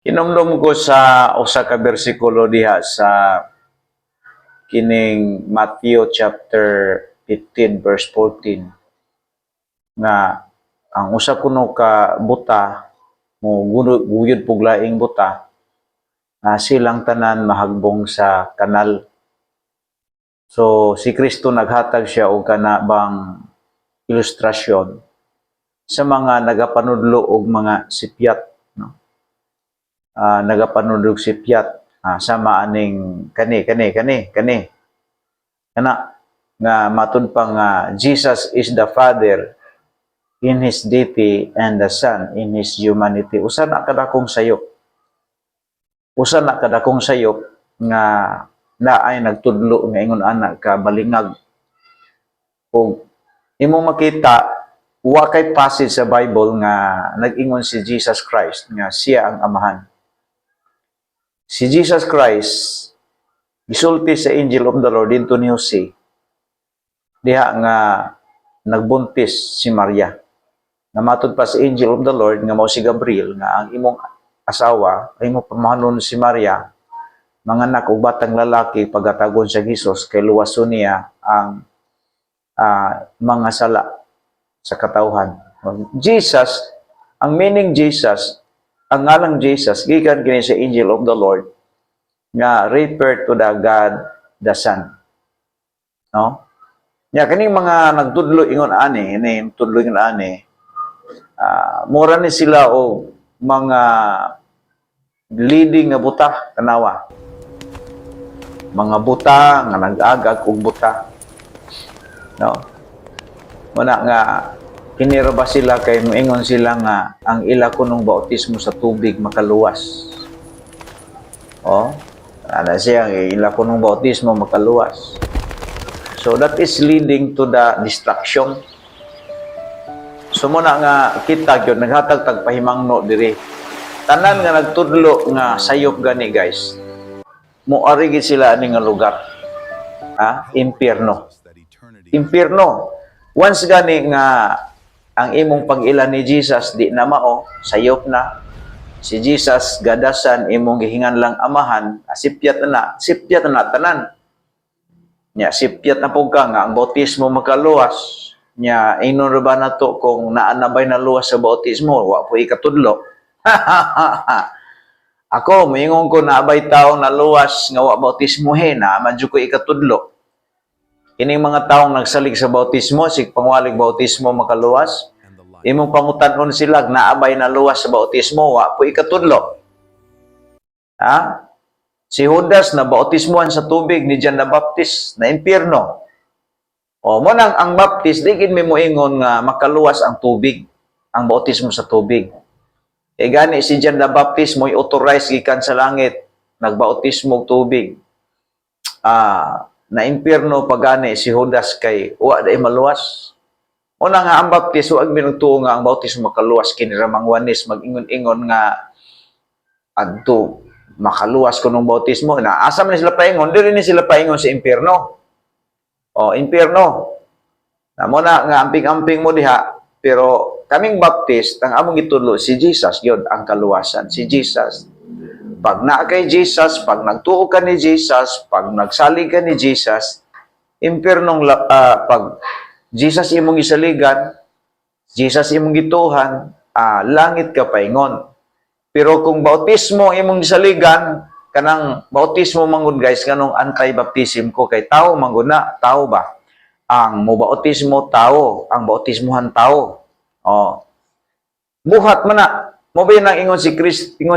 Hinumdum ko sa usa ka bersikulo diha sa kining Matthew chapter 15 verse 14 nga ang usa kuno ka buta mo guyod puglaing buta silang tanan mahagbong sa kanal. So si Kristo naghatag siya og kana bang ilustrasyon sa mga nagapanudlo og mga sipyat, no? Nagapanudlo og sipyat sama aning kani kana nga matud pa nga Jesus is the Father in His deity and the Son in His humanity. Usa na kadakong sayop nga naay nagtudlo nga ingon ana ka balingag. O imong makita wa kay passage sa Bible nga nag-ingon si Jesus Christ nga siya ang amahan. Si Jesus Christ gisulti sa angel of the Lord dito ni Jose diha nga nagbuntis si Maria. Namatod pa sa angel of the Lord nga mao si Gabriel nga ang imong asawa, ang imong pamahanon si Maria, manganak og batang lalaki pagatagon sa Jesus kay luwason niya ang mga sala sa katawhan. Jesus, ang meaning Jesus, ang ngalang Jesus, gikan kini sa angel of the Lord nga refer to the God the Son. No? Ya kaning mga nagtudlo ingon ani, mura ni sila o mga leading nga buta kanawa. Mga buta nga nag-agag og buta. No? Muna nga kiniraba sila kay moingon sila nga ang ila kunong bautismo sa tubig makaluwas. Ana siya ang ila kunong bautismo makaluwas. So that is leading to the destruction. So muna nga kita gyud naghatag tag pahimangno diri. Tanan nga nagtudlo nga sayop gani guys. Moari gid sila ani nga lugar. Impierno. Impierno. Once gani nga ang imong pag-ila ni Jesus di na mao, sayop na. Si Jesus gadasan imong gihingan lang amahan, sipyat na tanan. Nya sipyat na pug ka nga ang bautismo makaluwas. Nya inon ba nato kung naanabay na luwas sa bautismo, wa po ikatudlo. Ako moingon ko naabay tawo na luwas nga wa bautismo na madyo ko ikatudlo. Kining mga taong nagsalig sa bautismo, sig pangwalig bautismo makaluwas, imong pangutan-on sila naabay na luwas sa bautismo, wa po ikatudlo. Si Judas na bautismuhan sa tubig ni John the Baptist na impierno. Mo nang ang Baptist di gid mi moingon nga makaluwas ang tubig, ang bautismo sa tubig. Gani si John the Baptist mo'y authorize gikan sa langit nagbautismo og tubig. Na impierno pagani si Judas kay wa day maluwas. Una nga ang Baptist wag minugtuo nga ang bautismo makaluwas kini ramang Juanes magingon-ingon nga adto makaluwas kunong bautismo na asa man sila paingon diri ni sila paingon sa impierno. Impierno. Namo na nga amping-amping mo diha pero kaming Baptist ang among gitudlo si Jesus gyud ang kaluwasan. Si Jesus. Pag naa kay Jesus, pag nagtuo ka ni Jesus, pag nagsalig ka ni Jesus, impernong pag Jesus imong gisaligan, Jesus imong gituhan, langit ka paingon. Pero kung bautismo imong gisaligan, kanang bautismo mangud guys, kanong anti-baptism ko kay tao mangud na, tao ba? Ang mobautismo tao, ang bautismuhan tao. Buhat man na. Mo ba nang ingon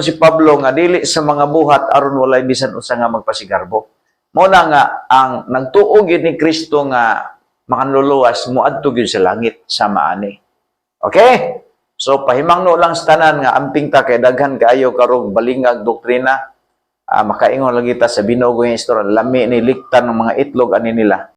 si Pablo nga dili sa mga buhat aron walay bisan unsa nga magpasigarbo. Mo na nga ang nagtuo gid ni Kristo nga makanluluwas moadto gyud sa langit sama ani. Okay? So pahimangno lang sa tanan nga amping ta kay daghan kaayo karong balingag doktrina. Makaingon lagi ta sa binugo nga istorya lami ni liktan ng mga itlog ani nila.